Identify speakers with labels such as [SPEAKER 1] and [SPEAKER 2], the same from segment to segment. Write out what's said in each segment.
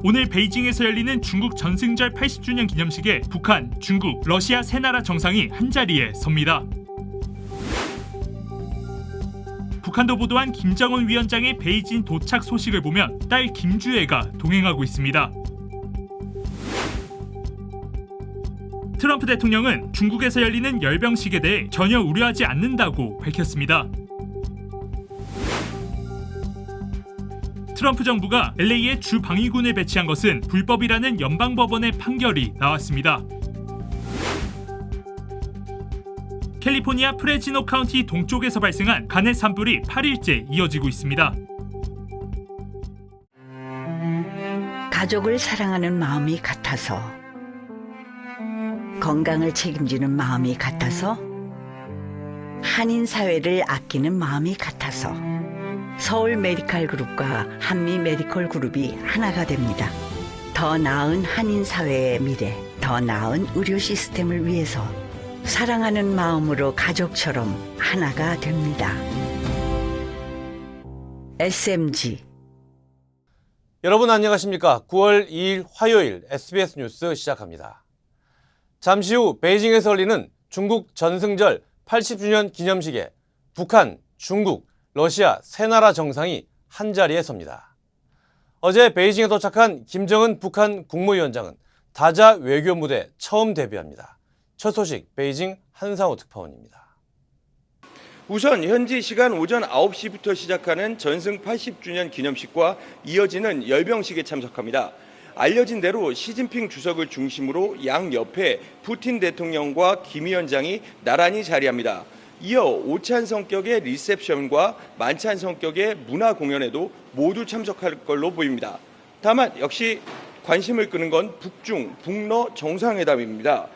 [SPEAKER 1] 오늘 베이징에서 열리는 중국 전승절 80주년 기념식에 북한, 중국, 러시아 세 나라 정상이 한자리에 섭니다. 북한도 보도한 김정은 위원장의 베이징 도착 소식을 보면 딸 김주애가 동행하고 있습니다. 트럼프 대통령은 중국에서 열리는 열병식에 대해 전혀 우려하지 않는다고 밝혔습니다. 트럼프 정부가 LA에 주 방위군을 배치한 것은 불법이라는 연방법원의 판결이 나왔습니다. 캘리포니아 프레지노 카운티 동쪽에서 발생한 간의 산불이 8일째 이어지고 있습니다.
[SPEAKER 2] 가족을 사랑하는 마음이 같아서, 건강을 책임지는 마음이 같아서, 한인 사회를 아끼는 마음이 같아서 서울 메디칼 그룹과 한미 메디컬 그룹이 하나가 됩니다. 더 나은 한인 사회의 미래, 더 나은 의료 시스템을 위해서 사랑하는 마음으로 가족처럼 하나가 됩니다. SMG.
[SPEAKER 3] 여러분 안녕하십니까? 9월 2일 화요일 SBS 뉴스 시작합니다. 잠시 후 베이징에서 열리는 중국 전승절 80주년 기념식에 북한, 중국, 러시아 세 나라 정상이 한자리에 섭니다. 어제 베이징에 도착한 김정은 북한 국무위원장은 다자 외교 무대 처음 데뷔합니다. 첫 소식 베이징 한상우 특파원입니다.
[SPEAKER 4] 우선 현지 시간 오전 9시부터 시작하는 전승 80주년 기념식과 이어지는 열병식에 참석합니다. 알려진 대로 시진핑 주석을 중심으로 양옆에 푸틴 대통령과 김 위원장이 나란히 자리합니다. 이어 오찬 성격의 리셉션과 만찬 성격의 문화 공연에도 모두 참석할 걸로 보입니다. 다만 역시 관심을 끄는 건 북중, 북러 정상회담입니다.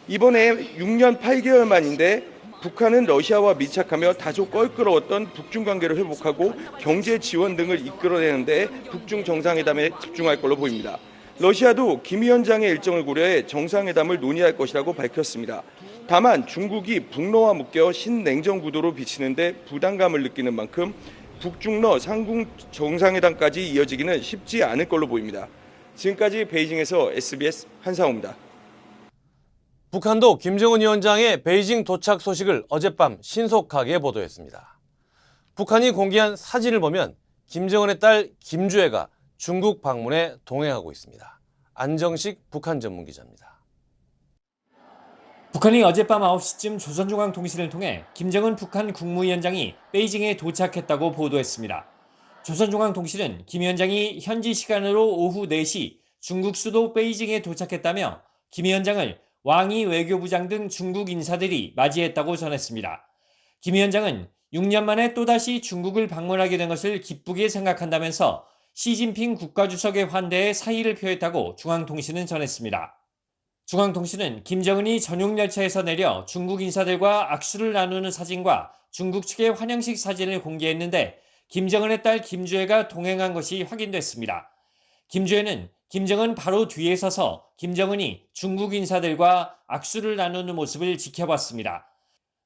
[SPEAKER 4] 이번에 6년 8개월 만인데 북한은 러시아와 밀착하며 다소 껄끄러웠던 북중 관계를 회복하고 경제 지원 등을 이끌어내는 데 북중 정상회담에 집중할 걸로 보입니다. 러시아도 김 위원장의 일정을 고려해 정상회담을 논의할 것이라고 밝혔습니다. 다만 중국이 북러와 묶여 신냉전 구도로 비치는데 부담감을 느끼는 만큼 북중러 상공 정상회담까지 이어지기는 쉽지 않을 걸로 보입니다. 지금까지 베이징에서 SBS 한상우입니다.
[SPEAKER 3] 북한도 김정은 위원장의 베이징 도착 소식을 어젯밤 신속하게 보도했습니다. 북한이 공개한 사진을 보면 김정은의 딸 김주애가 중국 방문에 동행하고 있습니다. 안정식 북한 전문기자입니다.
[SPEAKER 5] 북한이 어젯밤 9시쯤 조선중앙통신을 통해 김정은 북한 국무위원장이 베이징에 도착했다고 보도했습니다. 조선중앙통신은 김 위원장이 현지 시간으로 오후 4시 중국 수도 베이징에 도착했다며 김 위원장을 왕이 외교부장 등 중국 인사들이 맞이했다고 전했습니다. 김 위원장은 6년 만에 또다시 중국을 방문하게 된 것을 기쁘게 생각한다면서 시진핑 국가주석의 환대에 사의를 표했다고 중앙통신은 전했습니다. 중앙통신은 김정은이 전용열차에서 내려 중국 인사들과 악수를 나누는 사진과 중국 측의 환영식 사진을 공개했는데 김정은의 딸 김주애가 동행한 것이 확인됐습니다. 김주애는 김정은 바로 뒤에 서서 김정은이 중국 인사들과 악수를 나누는 모습을 지켜봤습니다.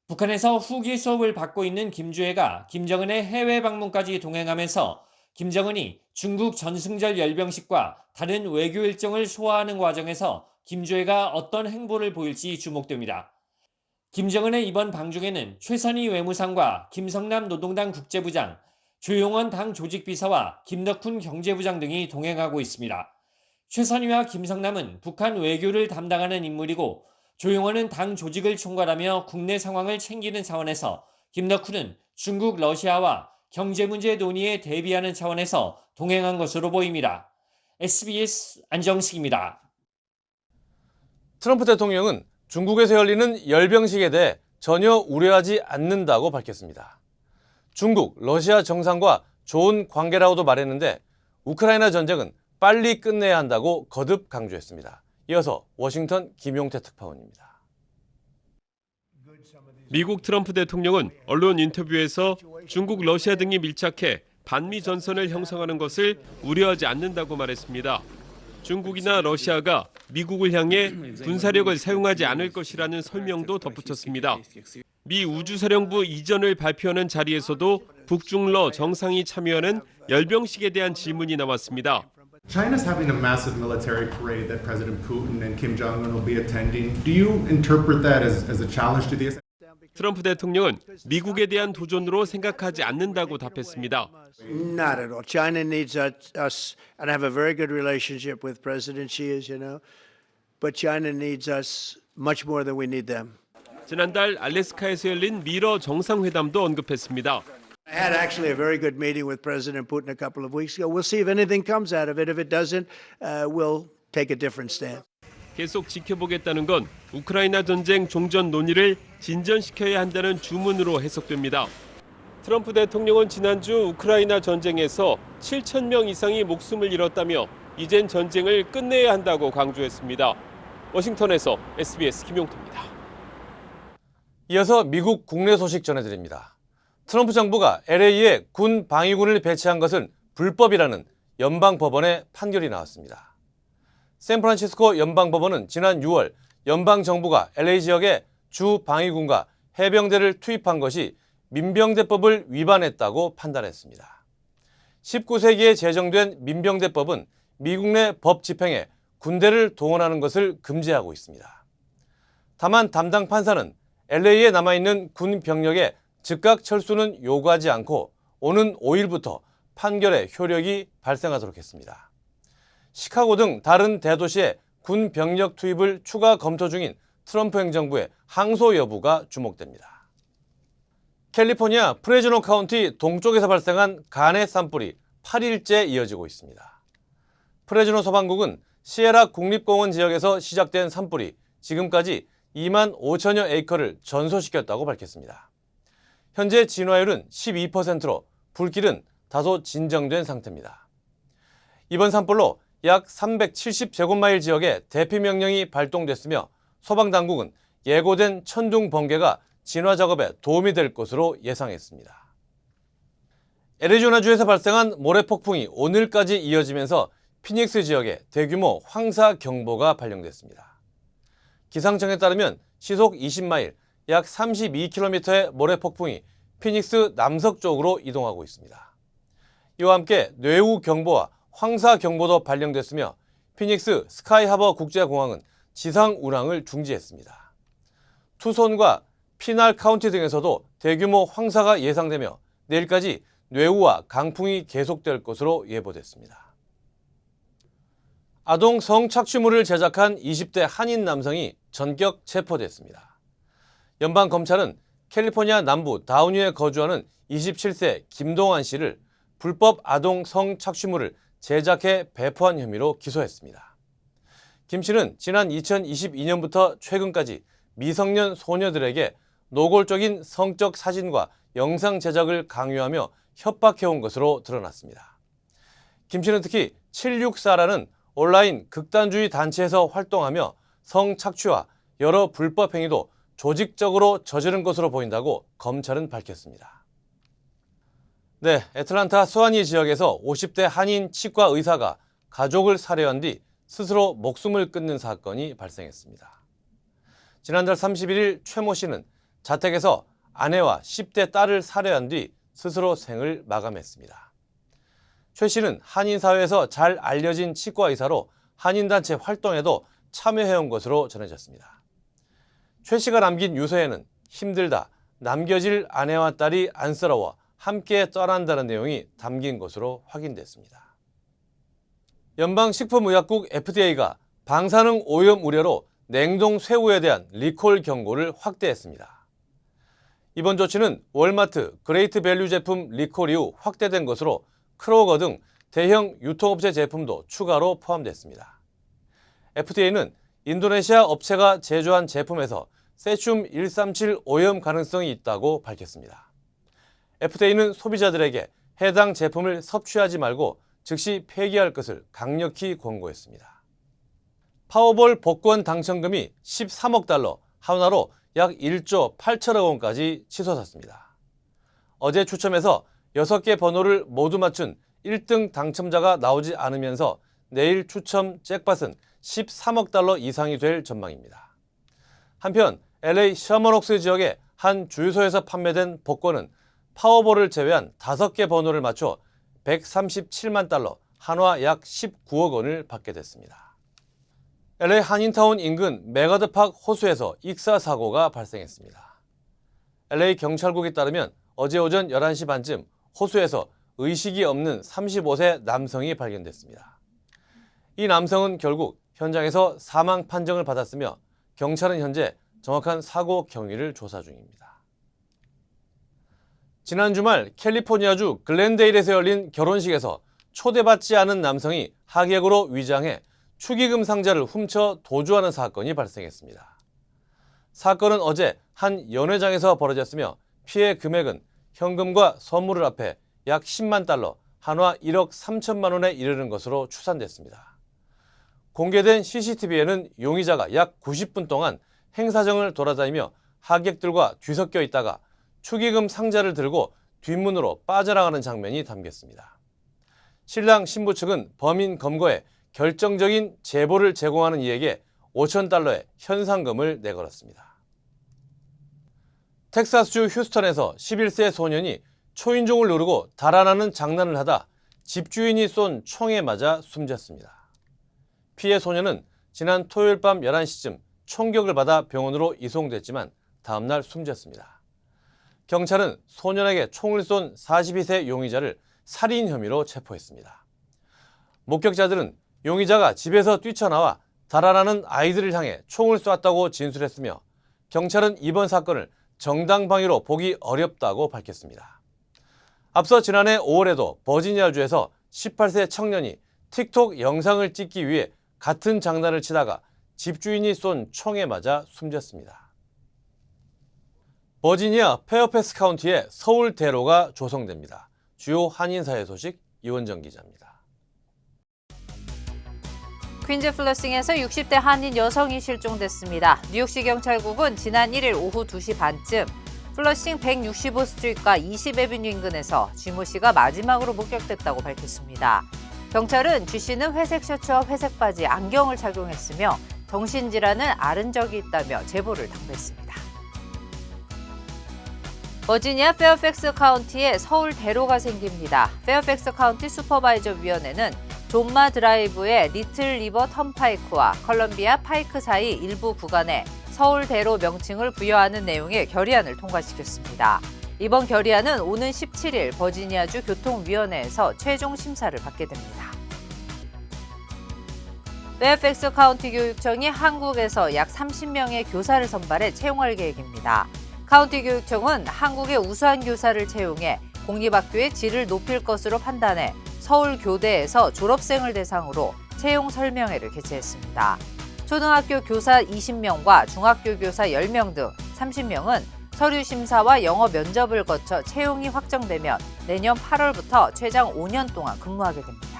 [SPEAKER 5] 북한에서 후기 수업을 받고 있는 김주애가 김정은의 해외 방문까지 동행하면서 김정은이 중국 전승절 열병식과 다른 외교 일정을 소화하는 과정에서 김주애가 어떤 행보를 보일지 주목됩니다. 김정은의 이번 방중에는 최선희 외무상과 김성남 노동당 국제부장, 조용원 당 조직비서와 김덕훈 경제부장 등이 동행하고 있습니다. 최선희와 김성남은 북한 외교를 담당하는 인물이고 조용원은 당 조직을 총괄하며 국내 상황을 챙기는 차원에서 김덕훈은 중국, 러시아와 경제 문제 논의에 대비하는 차원에서 동행한 것으로 보입니다. SBS 안정식입니다.
[SPEAKER 3] 트럼프 대통령은 중국에서 열리는 열병식에 대해 전혀 우려하지 않는다고 밝혔습니다. 중국, 러시아 정상과 좋은 관계라고도 말했는데 우크라이나 전쟁은 빨리 끝내야 한다고 거듭 강조했습니다. 이어서 워싱턴 김용태 특파원입니다.
[SPEAKER 6] 미국 트럼프 대통령은 언론 인터뷰에서 중국, 러시아 등이 밀착해 반미 전선을 형성하는 것을 우려하지 않는다고 말했습니다. 중국이나 러시아가 미국을 향해 군사력을 사용하지 않을 것이라는 설명도 덧붙였습니다. 미 우주사령부 이전을 발표하는 자리에서도 북중러 정상이 참여하는 열병식에 대한 질문이 나왔습니다.
[SPEAKER 7] China's having a massive military parade that President Putin and Kim Jong-un will be attending. Do you interpret that as a challenge to the
[SPEAKER 6] 트럼프 대통령은 미국에 대한 도전으로 생각하지 않는다고 답했습니다.
[SPEAKER 8] Not at all. China needs us, and I have a very good relationship with President Xi, as you know. But China needs us much more than we need them.
[SPEAKER 6] 지난달 알래스카에서 열린 미러 정상회담도 언급했습니다.
[SPEAKER 8] I had actually a very good meeting with President Putin a couple of weeks ago. We'll see if anything comes out of it. If it doesn't, we'll take a different stand.
[SPEAKER 6] 계속 지켜보겠다는 건 우크라이나 전쟁 종전 논의를 진전시켜야 한다는 주문으로 해석됩니다. 트럼프 대통령은 지난주 우크라이나 전쟁에서 7천 명 이상이 목숨을 잃었다며 이젠 전쟁을 끝내야 한다고 강조했습니다. 워싱턴에서 SBS 김용태입니다.
[SPEAKER 3] 이어서 미국 국내 소식 전해드립니다. 트럼프 정부가 LA에 군 방위군을 배치한 것은 불법이라는 연방법원의 판결이 나왔습니다. 샌프란시스코 연방법원은 지난 6월 연방정부가 LA 지역에 주 방위군과 해병대를 투입한 것이 민병대법을 위반했다고 판단했습니다. 19세기에 제정된 민병대법은 미국 내 법 집행에 군대를 동원하는 것을 금지하고 있습니다. 다만 담당 판사는 LA에 남아있는 군 병력의 즉각 철수는 요구하지 않고 오는 5일부터 판결의 효력이 발생하도록 했습니다. 시카고 등 다른 대도시에 군 병력 투입을 추가 검토 중인 트럼프 행정부의 항소 여부가 주목됩니다. 캘리포니아 프레즈노 카운티 동쪽에서 발생한 간의 산불이 8일째 이어지고 있습니다. 프레즈노 소방국은 시에라 국립공원 지역에서 시작된 산불이 지금까지 2만 5천여 에이커를 전소시켰다고 밝혔습니다. 현재 진화율은 12%로 불길은 다소 진정된 상태입니다. 이번 산불로 약 370제곱마일 지역에 대피 명령이 발동됐으며 소방당국은 예고된 천둥 번개가 진화 작업에 도움이 될 것으로 예상했습니다. 애리조나주에서 발생한 모래폭풍이 오늘까지 이어지면서 피닉스 지역에 대규모 황사 경보가 발령됐습니다. 기상청에 따르면 시속 20마일, 약 32km의 모래폭풍이 피닉스 남서쪽으로 이동하고 있습니다. 이와 함께 뇌우 경보와 황사 경보도 발령됐으며 피닉스 스카이하버 국제공항은 지상 운항을 중지했습니다. 투손과 피날 카운티 등에서도 대규모 황사가 예상되며 내일까지 뇌우와 강풍이 계속될 것으로 예보됐습니다. 아동 성착취물을 제작한 20대 한인 남성이 전격 체포됐습니다. 연방검찰은 캘리포니아 남부 다우니에 거주하는 27세 김동환 씨를 불법 아동 성착취물을 제작해 배포한 혐의로 기소했습니다. 김 씨는 지난 2022년부터 최근까지 미성년 소녀들에게 노골적인 성적 사진과 영상 제작을 강요하며 협박해온 것으로 드러났습니다. 김 씨는 특히 764라는 온라인 극단주의 단체에서 활동하며 성착취와 여러 불법 행위도 조직적으로 저지른 것으로 보인다고 검찰은 밝혔습니다. 네, 애틀란타 수완이 지역에서 50대 한인 치과 의사가 가족을 살해한 뒤 스스로 목숨을 끊는 사건이 발생했습니다. 지난달 31일 최 모 씨는 자택에서 아내와 10대 딸을 살해한 뒤 스스로 생을 마감했습니다. 최 씨는 한인 사회에서 잘 알려진 치과 의사로 한인단체 활동에도 참여해온 것으로 전해졌습니다. 최 씨가 남긴 유서에는 힘들다, 남겨질 아내와 딸이 안쓰러워 함께 떠난다는 내용이 담긴 것으로 확인됐습니다. 연방식품의약국 FDA가 방사능 오염 우려로 냉동 새우에 대한 리콜 경고를 확대했습니다. 이번 조치는 월마트, 그레이트 밸류 제품 리콜 이후 확대된 것으로 크로거 등 대형 유통업체 제품도 추가로 포함됐습니다. FDA는 인도네시아 업체가 제조한 제품에서 세슘 137 오염 가능성이 있다고 밝혔습니다. FDA는 소비자들에게 해당 제품을 섭취하지 말고 즉시 폐기할 것을 강력히 권고했습니다. 파워볼 복권 당첨금이 13억 달러, 하나로 약 1조 8천억 원까지 치솟았습니다. 어제 추첨에서 6개 번호를 모두 맞춘 1등 당첨자가 나오지 않으면서 내일 추첨 잭팟은 13억 달러 이상이 될 전망입니다. 한편 LA 셔먼옥스 지역의 한 주유소에서 판매된 복권은 파워볼을 제외한 5개 번호를 맞춰 137만 달러, 한화 약 19억 원을 받게 됐습니다. LA 한인타운 인근 메가드팍 호수에서 익사 사고가 발생했습니다. LA 경찰국에 따르면 어제 오전 11시 반쯤 호수에서 의식이 없는 35세 남성이 발견됐습니다. 이 남성은 결국 현장에서 사망 판정을 받았으며 경찰은 현재 정확한 사고 경위를 조사 중입니다. 지난 주말 캘리포니아주 글렌데일에서 열린 결혼식에서 초대받지 않은 남성이 하객으로 위장해 축의금 상자를 훔쳐 도주하는 사건이 발생했습니다. 사건은 어제 한 연회장에서 벌어졌으며 피해 금액은 현금과 선물을 합해 약 10만 달러, 한화 1억 3천만 원에 이르는 것으로 추산됐습니다. 공개된 CCTV에는 용의자가 약 90분 동안 행사장을 돌아다니며 하객들과 뒤섞여 있다가 축의금 상자를 들고 뒷문으로 빠져나가는 장면이 담겼습니다. 신랑 신부 측은 범인 검거에 결정적인 제보를 제공하는 이에게 5천 달러의 현상금을 내걸었습니다. 텍사스주 휴스턴에서 11세 소년이 초인종을 누르고 달아나는 장난을 하다 집주인이 쏜 총에 맞아 숨졌습니다. 피해 소년은 지난 토요일 밤 11시쯤 총격을 받아 병원으로 이송됐지만 다음날 숨졌습니다. 경찰은 소년에게 총을 쏜 42세 용의자를 살인 혐의로 체포했습니다. 목격자들은 용의자가 집에서 뛰쳐나와 달아나는 아이들을 향해 총을 쐈다고 진술했으며 경찰은 이번 사건을 정당방위로 보기 어렵다고 밝혔습니다. 앞서 지난해 5월에도 버지니아주에서 18세 청년이 틱톡 영상을 찍기 위해 같은 장난을 치다가 집주인이 쏜 총에 맞아 숨졌습니다. 버지니아 페어팩스 카운티에 서울 대로가 조성됩니다. 주요 한인사회 소식 이원정 기자입니다.
[SPEAKER 9] 퀸즈 플러싱에서 60대 한인 여성이 실종됐습니다. 뉴욕시 경찰국은 지난 1일 오후 2시 반쯤 플러싱 165스트리트과 20에비뉴 인근에서 쥐모 씨가 마지막으로 목격됐다고 밝혔습니다. 경찰은 쥐 씨는 회색 셔츠와 회색 바지, 안경을 착용했으며 정신질환을 앓은 적이 있다며 제보를 당부했습니다. 버지니아 페어팩스 카운티에 서울 대로가 생깁니다. 페어팩스 카운티 슈퍼바이저 위원회는 존마 드라이브의 리틀 리버 턴파이크와 컬럼비아 파이크 사이 일부 구간에 서울 대로 명칭을 부여하는 내용의 결의안을 통과시켰습니다. 이번 결의안은 오는 17일 버지니아주 교통위원회에서 최종 심사를 받게 됩니다. 페어팩스 카운티 교육청이 한국에서 약 30명의 교사를 선발해 채용할 계획입니다. 카운티 교육청은 한국의 우수한 교사를 채용해 공립학교의 질을 높일 것으로 판단해 서울 교대에서 졸업생을 대상으로 채용 설명회를 개최했습니다. 초등학교 교사 20명과 중학교 교사 10명 등 30명은 서류 심사와 영어 면접을 거쳐 채용이 확정되면 내년 8월부터 최장 5년 동안 근무하게 됩니다.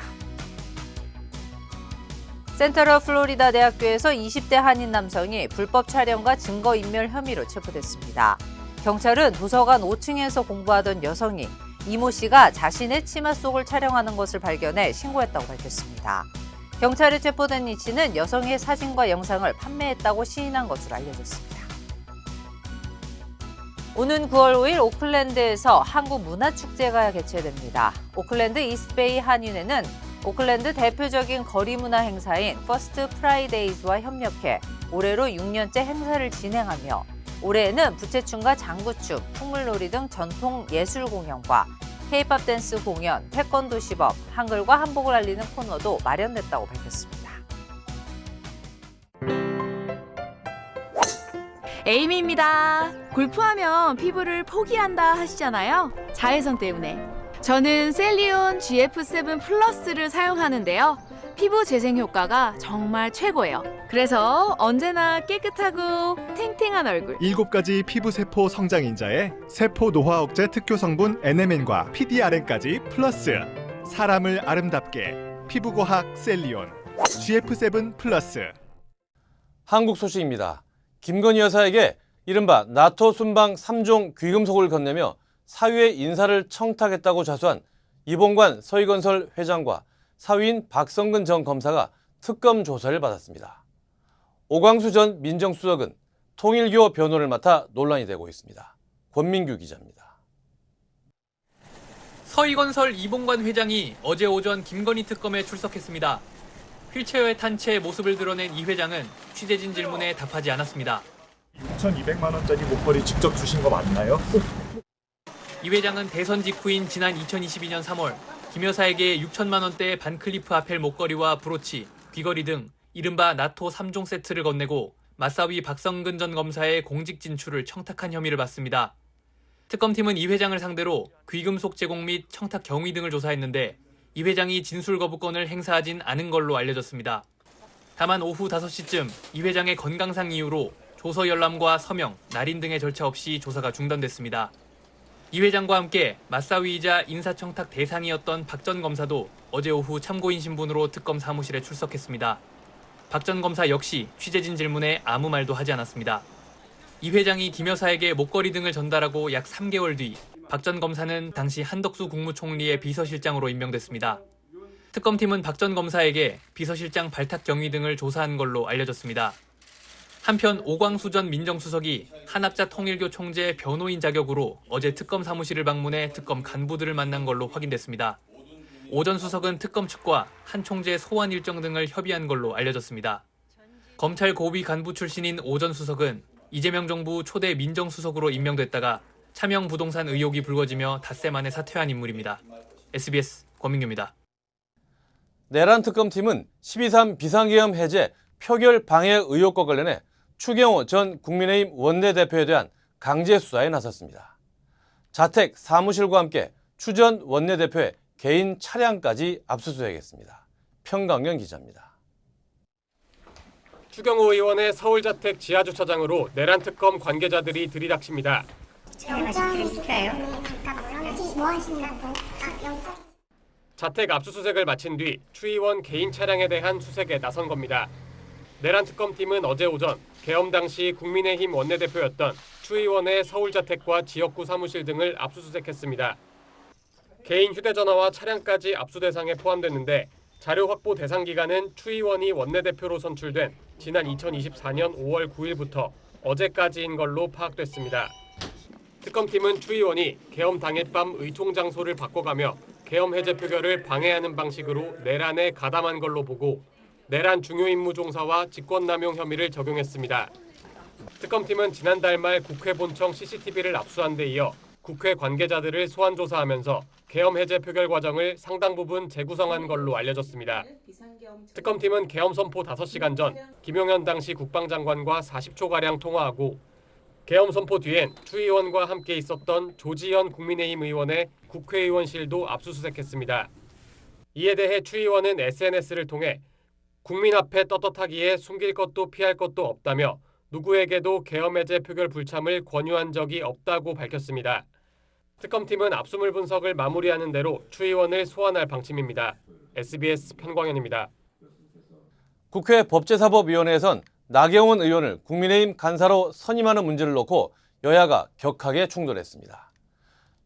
[SPEAKER 9] 센트럴 플로리다 대학교에서 20대 한인 남성이 불법 촬영과 증거인멸 혐의로 체포됐습니다. 경찰은 도서관 5층에서 공부하던 여성이 이모 씨가 자신의 치마 속을 촬영하는 것을 발견해 신고했다고 밝혔습니다. 경찰에 체포된 이 씨는 여성의 사진과 영상을 판매했다고 시인한 것으로 알려졌습니다. 오는 9월 5일 오클랜드에서 한국문화축제가 개최됩니다. 오클랜드 이스트베이 한인회는 오클랜드 대표적인 거리 문화 행사인 퍼스트 프라이데이즈와 협력해 올해로 6년째 행사를 진행하며 올해에는 부채춤과 장구춤, 풍물놀이 등 전통 예술 공연과 K-팝 댄스 공연, 태권도 시범, 한글과 한복을 알리는 코너도 마련됐다고 밝혔습니다.
[SPEAKER 10] 에이미입니다. 골프하면 피부를 포기한다 하시잖아요. 자외선 때문에. 저는 셀리온 GF7 플러스를 사용하는데요. 피부 재생 효과가 정말 최고예요. 그래서 언제나 깨끗하고 탱탱한 얼굴.
[SPEAKER 11] 7가지 피부세포 성장인자에 세포 노화 억제 특효 성분 NMN과 PDRN까지 플러스. 사람을 아름답게 피부과학 셀리온 GF7 플러스.
[SPEAKER 3] 한국 소식입니다. 김건희 여사에게 이른바 나토 순방 3종 귀금속을 건네며 사위의 인사를 청탁했다고 자수한 이봉관 서희건설 회장과 사위인 박성근 전 검사가 특검 조사를 받았습니다. 오광수 전 민정수석은 통일교 변호를 맡아 논란이 되고 있습니다. 권민규 기자입니다.
[SPEAKER 12] 서희건설 이봉관 회장이 어제 오전 김건희 특검에 출석했습니다. 휠체어에 탄 채 모습을 드러낸 이 회장은 취재진 질문에 답하지 않았습니다.
[SPEAKER 13] 6,200만 원짜리 목걸이 직접 주신 거 맞나요?
[SPEAKER 12] 이 회장은 대선 직후인 지난 2022년 3월 김 여사에게 6천만 원대의 반클리프 아펠 목걸이와 브로치, 귀걸이 등 이른바 나토 3종 세트를 건네고 맞사위 박성근 전 검사의 공직 진출을 청탁한 혐의를 받습니다. 특검팀은 이 회장을 상대로 귀금속 제공 및 청탁 경위 등을 조사했는데 이 회장이 진술 거부권을 행사하진 않은 걸로 알려졌습니다. 다만 오후 5시쯤 이 회장의 건강상 이유로 조서 열람과 서명, 날인 등의 절차 없이 조사가 중단됐습니다. 이 회장과 함께 맞사위이자 인사청탁 대상이었던 박 전 검사도 어제 오후 참고인 신분으로 특검 사무실에 출석했습니다. 박 전 검사 역시 취재진 질문에 아무 말도 하지 않았습니다. 이 회장이 김 여사에게 목걸이 등을 전달하고 약 3개월 뒤 박 전 검사는 당시 한덕수 국무총리의 비서실장으로 임명됐습니다. 특검팀은 박 전 검사에게 비서실장 발탁 경위 등을 조사한 걸로 알려졌습니다. 한편 오광수 전 민정수석이 한학자 통일교 총재 변호인 자격으로 어제 특검 사무실을 방문해 특검 간부들을 만난 걸로 확인됐습니다. 오 전 수석은 특검 측과 한 총재 소환 일정 등을 협의한 걸로 알려졌습니다. 검찰 고위 간부 출신인 오 전 수석은 이재명 정부 초대 민정수석으로 임명됐다가 차명 부동산 의혹이 불거지며 닷새 만에 사퇴한 인물입니다. SBS 권민규입니다.
[SPEAKER 3] 내란 특검팀은 12.3 비상계엄 해제 표결 방해 의혹과 관련해 추경호 전 국민의힘 원내대표에 대한 강제 수사에 나섰습니다. 자택, 사무실과 함께 추 전 원내대표의 개인 차량까지 압수수색했습니다. 평강경 기자입니다.
[SPEAKER 14] 추경호 의원의 서울자택 지하주차장으로 내란특검 관계자들이 들이닥칩니다.
[SPEAKER 15] 영장이 있을까요? 잠깐만요. 뭐 하신다고? 영장.
[SPEAKER 14] 자택 압수수색을 마친 뒤 추 의원 개인 차량에 대한 수색에 나선 겁니다. 내란특검팀은 어제 오전 계엄 당시 국민의힘 원내대표였던 추 의원의 서울자택과 지역구 사무실 등을 압수수색했습니다. 개인 휴대전화와 차량까지 압수 대상에 포함됐는데 자료 확보 대상 기간은 추 의원이 원내대표로 선출된 지난 2024년 5월 9일부터 어제까지인 걸로 파악됐습니다. 특검팀은 추 의원이 계엄 당일 밤 의총 장소를 바꿔가며 계엄 해제 표결을 방해하는 방식으로 내란에 가담한 걸로 보고 내란 중요 임무 종사와 직권남용 혐의를 적용했습니다. 특검팀은 지난달 말 국회 본청 CCTV를 압수한 데 이어 국회 관계자들을 소환 조사하면서 계엄 해제 표결 과정을 상당 부분 재구성한 걸로 알려졌습니다. 특검팀은 계엄 선포 5시간 전 김용현 당시 국방장관과 40초가량 통화하고 계엄 선포 뒤엔 추 의원과 함께 있었던 조지현 국민의힘 의원의 국회의원실도 압수수색했습니다. 이에 대해 추 의원은 SNS를 통해 국민 앞에 떳떳하기에 숨길 것도 피할 것도 없다며 누구에게도 계엄 해제 표결 불참을 권유한 적이 없다고 밝혔습니다. 특검팀은 압수물 분석을 마무리하는 대로 추 의원을 소환할 방침입니다. SBS 편광현입니다.
[SPEAKER 3] 국회 법제사법위원회에선 나경원 의원을 국민의힘 간사로 선임하는 문제를 놓고 여야가 격하게 충돌했습니다.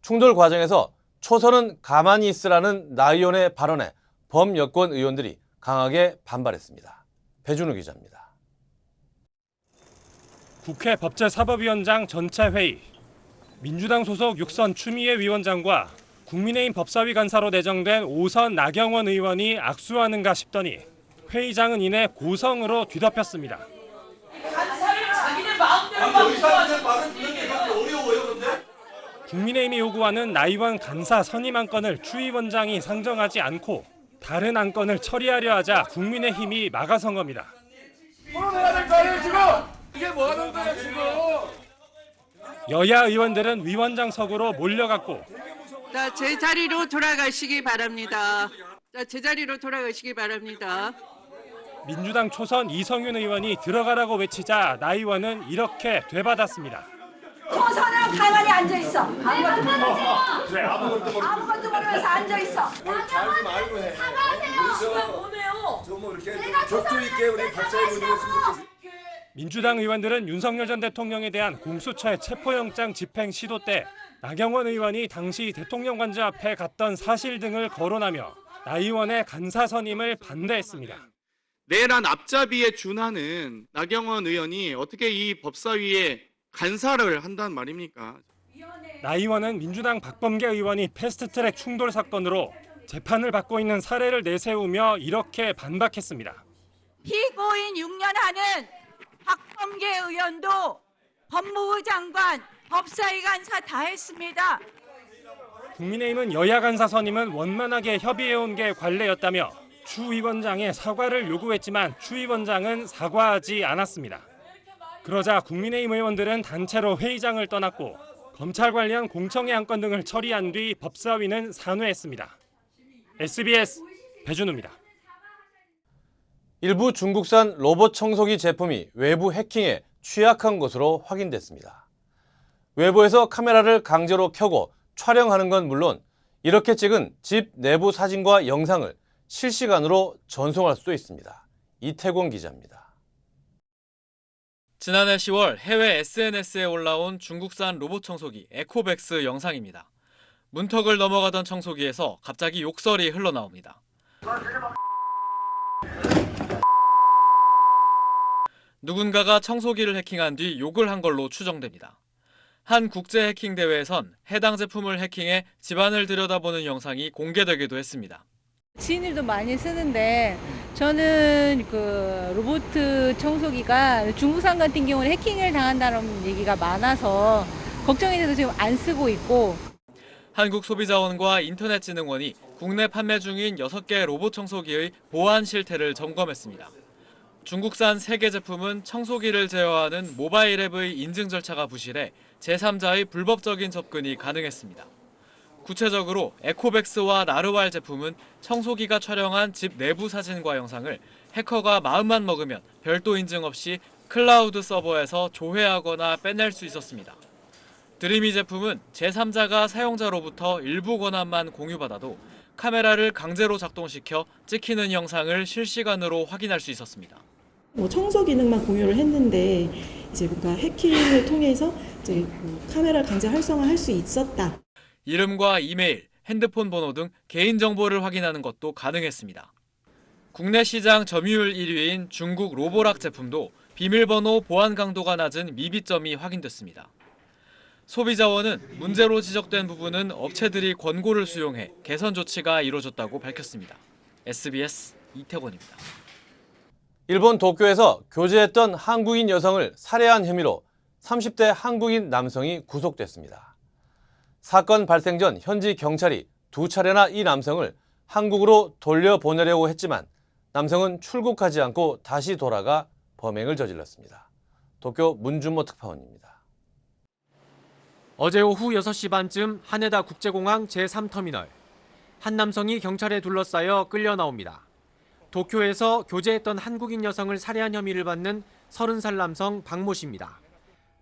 [SPEAKER 3] 충돌 과정에서 초선은 가만히 있으라는 나 의원의 발언에 범여권 의원들이 강하게 반발했습니다. 배준우 기자입니다.
[SPEAKER 16] 국회 법제사법위원장 전체 회의. 민주당 소속 6선 추미애 위원장과 국민의힘 법사위 간사로 내정된 5선 나경원 의원이 악수하는가 싶더니 회의장은 이내 고성으로 뒤덮였습니다.
[SPEAKER 17] 간사를 자기네 마음대로 바꾸는 어려워요, 근데?
[SPEAKER 16] 국민의힘이 요구하는 나 의원 간사 선임 안건을 추 위원장이 상정하지 않고 다른 안건을 처리하려 하자 국민의힘이 막아선 겁니다.
[SPEAKER 17] 풀어내야 될 거 아니에요, 지금? 이게 뭐 하는 거야, 지금?
[SPEAKER 16] 여야 의원들은 위원장석으로 몰려갔고
[SPEAKER 18] 자, 제자리로 돌아가시기 바랍니다. 자, 제자리로 돌아가시기 바랍니다.
[SPEAKER 16] 민주당 초선 이성윤 의원이 들어가라고 외치자 나 의원은 이렇게 되받았습니다.
[SPEAKER 19] 초선은 가만히 앉아 있어. 아무것도 모르면서 앉아 있어. 사과하세요. 뭐네요?
[SPEAKER 17] 좀 이렇게 격조 있게 우리 박사님 분들했으면 좋겠어요.
[SPEAKER 16] 민주당 의원들은 윤석열 전 대통령에 대한 공수처의 체포영장 집행 시도 때 나경원 의원이 당시 대통령 관저 앞에 갔던 사실 등을 거론하며 나 의원의 간사 선임을 반대했습니다.
[SPEAKER 20] 내란 앞잡이에 준하는 나경원 의원이 어떻게 이 법사위에 간사를 한단 말입니까?
[SPEAKER 16] 나 의원은 민주당 박범계 의원이 패스트트랙 충돌 사건으로 재판을 받고 있는 사례를 내세우며 이렇게 반박했습니다.
[SPEAKER 18] 피고인 6년 하는 박범계 의원도 법무부 장관, 법사위 간사 다 했습니다.
[SPEAKER 16] 국민의힘은 여야 간사 선임은 원만하게 협의해온 게 관례였다며 추 위원장의 사과를 요구했지만 추 위원장은 사과하지 않았습니다. 그러자 국민의힘 의원들은 단체로 회의장을 떠났고 검찰 관련 공청회 안건 등을 처리한 뒤 법사위는 산회했습니다. SBS 배준우입니다.
[SPEAKER 3] 일부 중국산 로봇 청소기 제품이 외부 해킹에 취약한 것으로 확인됐습니다. 외부에서 카메라를 강제로 켜고 촬영하는 건 물론 이렇게 찍은 집 내부 사진과 영상을 실시간으로 전송할 수도 있습니다. 이태권 기자입니다.
[SPEAKER 21] 지난해 10월 해외 SNS에 올라온 중국산 로봇 청소기 에코백스 영상입니다. 문턱을 넘어가던 청소기에서 갑자기 욕설이 흘러나옵니다. 누군가가 청소기를 해킹한 뒤 욕을 한 걸로 추정됩니다. 한 국제 해킹 대회에선 해당 제품을 해킹해 집안을 들여다보는 영상이 공개되기도 했습니다.
[SPEAKER 22] 지인들도 많이 쓰는데 저는 그 로봇 청소기가 중국산 같은 경우는 해킹을 당한다는 얘기가 많아서 걱정이 돼서 지금 안 쓰고 있고.
[SPEAKER 21] 한국소비자원과 인터넷진흥원이 국내 판매 중인 6개 로봇 청소기의 보안 실태를 점검했습니다. 중국산 3개 제품은 청소기를 제어하는 모바일 앱의 인증 절차가 부실해 제3자의 불법적인 접근이 가능했습니다. 구체적으로 에코백스와 나르왈 제품은 청소기가 촬영한 집 내부 사진과 영상을 해커가 마음만 먹으면 별도 인증 없이 클라우드 서버에서 조회하거나 빼낼 수 있었습니다. 드리미 제품은 제3자가 사용자로부터 일부 권한만 공유받아도 카메라를 강제로 작동시켜 찍히는 영상을 실시간으로 확인할 수 있었습니다.
[SPEAKER 23] 청소 기능만 공유를 했는데 이제 뭔가 해킹을 통해서 이제 카메라 강제 활성화할 수 있었다.
[SPEAKER 21] 이름과 이메일, 핸드폰 번호 등 개인정보를 확인하는 것도 가능했습니다. 국내 시장 점유율 1위인 중국 로보락 제품도 비밀번호 보안 강도가 낮은 미비점이 확인됐습니다. 소비자원은 문제로 지적된 부분은 업체들이 권고를 수용해 개선 조치가 이루어졌다고 밝혔습니다. SBS 이태권입니다.
[SPEAKER 3] 일본 도쿄에서 교제했던 한국인 여성을 살해한 혐의로 30대 한국인 남성이 구속됐습니다. 사건 발생 전 현지 경찰이 2차례나 이 남성을 한국으로 돌려보내려고 했지만 남성은 출국하지 않고 다시 돌아가 범행을 저질렀습니다. 도쿄 문준모 특파원입니다.
[SPEAKER 5] 어제 오후 6시 반쯤 하네다 국제공항 제3터미널. 한 남성이 경찰에 둘러싸여 끌려 나옵니다. 도쿄에서 교제했던 한국인 여성을 살해한 혐의를 받는 30살 남성 박모 씨입니다.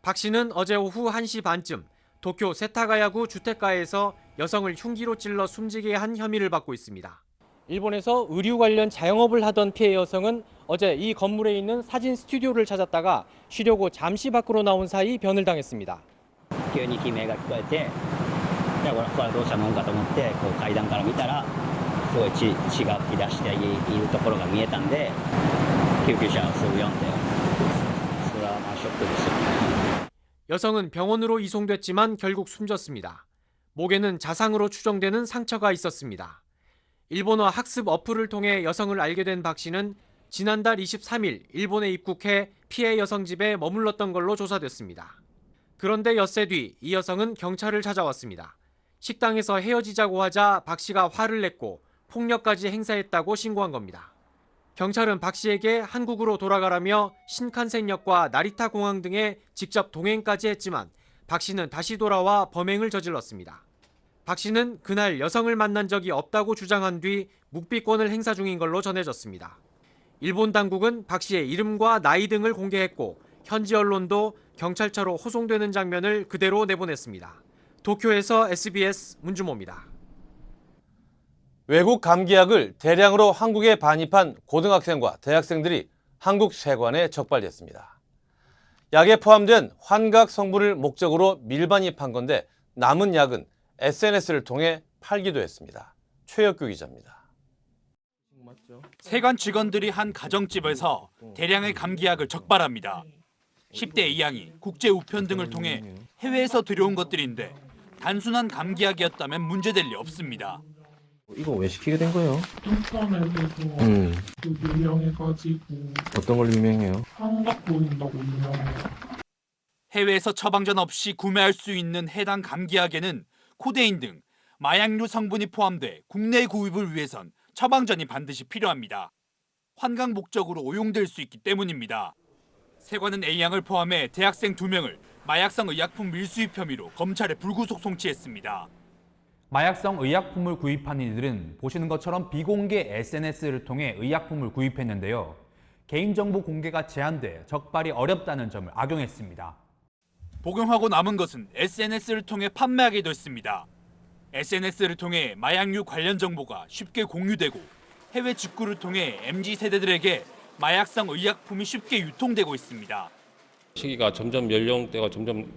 [SPEAKER 5] 박 씨는 어제 오후 1시 반쯤 도쿄 세타가야구 주택가에서 여성을 흉기로 찔러 숨지게 한 혐의를 받고 있습니다. 일본에서 의류 관련 자영업을 하던 피해 여성은 어제 이 건물에 있는 사진 스튜디오를 찾았다가 쉬려고 잠시 밖으로 나온 사이 변을 당했습니다.
[SPEAKER 24] 急に悲鳴が聞こえて、これはどうしたもんかと思って階段から見たらすごい血が噴き出しているところが見えたんで救急車をすぐ呼んで、それはショックですよね。
[SPEAKER 5] 여성은 병원으로 이송됐지만 결국 숨졌습니다. 목에는 자상으로 추정되는 상처가 있었습니다. 일본어 학습 어플을 통해 여성을 알게 된 박 씨는 지난달 23일 일본에 입국해 피해 여성 집에 머물렀던 걸로 조사됐습니다. 그런데 엿새 뒤 이 여성은 경찰을 찾아왔습니다. 식당에서 헤어지자고 하자 박 씨가 화를 냈고 폭력까지 행사했다고 신고한 겁니다. 경찰은 박 씨에게 한국으로 돌아가라며 신칸센역과 나리타 공항 등에 직접 동행까지 했지만 박 씨는 다시 돌아와 범행을 저질렀습니다. 박 씨는 그날 여성을 만난 적이 없다고 주장한 뒤 묵비권을 행사 중인 걸로 전해졌습니다. 일본 당국은 박 씨의 이름과 나이 등을 공개했고 현지 언론도 경찰차로 호송되는 장면을 그대로 내보냈습니다. 도쿄에서 SBS 문주모입니다.
[SPEAKER 3] 외국 감기약을 대량으로 한국에 반입한 고등학생과 대학생들이 한국 세관에 적발됐습니다. 약에 포함된 환각 성분을 목적으로 밀반입한 건데 남은 약은 SNS를 통해 팔기도 했습니다. 최혁규 기자입니다.
[SPEAKER 25] 세관 직원들이 한 가정집에서 대량의 감기약을 적발합니다.
[SPEAKER 1] 10대 A양이 국제 우편 등을 통해 해외에서 들여온 것들인데 단순한 감기약이었다면 문제될 리 없습니다.
[SPEAKER 2] 이거 왜 시키게 된 거예요?
[SPEAKER 4] 인터넷에서 유명해가지고
[SPEAKER 2] 어떤 걸로 유명해요?
[SPEAKER 4] 한각 보인다고 유명해요.
[SPEAKER 1] 해외에서 처방전 없이 구매할 수 있는 해당 감기약에는 코데인 등 마약류 성분이 포함돼 국내 구입을 위해선 처방전이 반드시 필요합니다. 환각 목적으로 오용될 수 있기 때문입니다. 세관은 A양을 포함해 대학생 2명을 마약성 의약품 밀수입 혐의로 검찰에 불구속 송치했습니다.
[SPEAKER 7] 마약성 의약품을 구입한 이들은 보시는 것처럼 비공개 SNS를 통해 의약품을 구입했는데요. 개인정보 공개가 제한돼 적발이 어렵다는 점을 악용했습니다.
[SPEAKER 1] 복용하고 남은 것은 SNS를 통해 판매하게 됐습니다. SNS를 통해 마약류 관련 정보가 쉽게 공유되고 해외 직구를 통해 MZ세대들에게 마약성 의약품이 쉽게 유통되고 있습니다.
[SPEAKER 25] 시기가 점점 연령대가 점점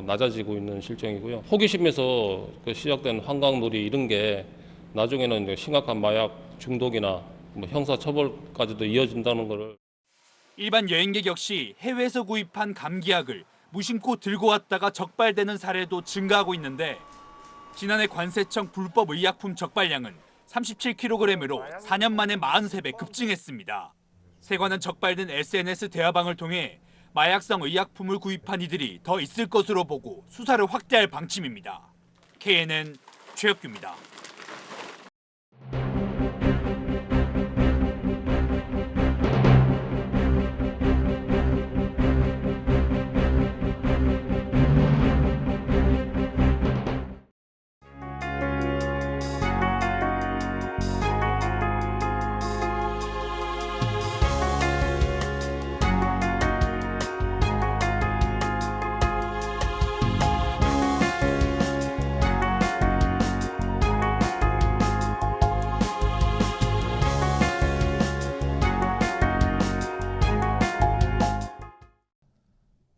[SPEAKER 25] 낮아지고 있는 실정이고요. 호기심에서 시작된 환각놀이 이런 게 나중에는 심각한 마약 중독이나 형사처벌까지도 이어진다는 것을.
[SPEAKER 1] 일반 여행객 역시 해외에서 구입한 감기약을 무심코 들고 왔다가 적발되는 사례도 증가하고 있는데 지난해 관세청 불법 의약품 적발량은 37kg으로 4년 만에 43배 급증했습니다. 세관은 적발된 SNS 대화방을 통해 마약성 의약품을 구입한 이들이 더 있을 것으로 보고 수사를 확대할 방침입니다. KNN 최혁규입니다.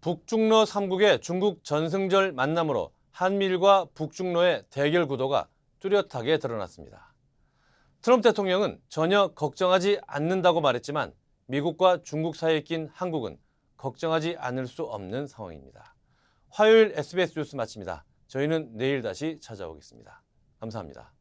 [SPEAKER 3] 북중러 3국의 중국 전승절 만남으로 한미일과 북중러의 대결 구도가 뚜렷하게 드러났습니다. 트럼프 대통령은 전혀 걱정하지 않는다고 말했지만 미국과 중국 사이에 낀 한국은 걱정하지 않을 수 없는 상황입니다. 화요일 SBS 뉴스 마칩니다. 저희는 내일 다시 찾아오겠습니다. 감사합니다.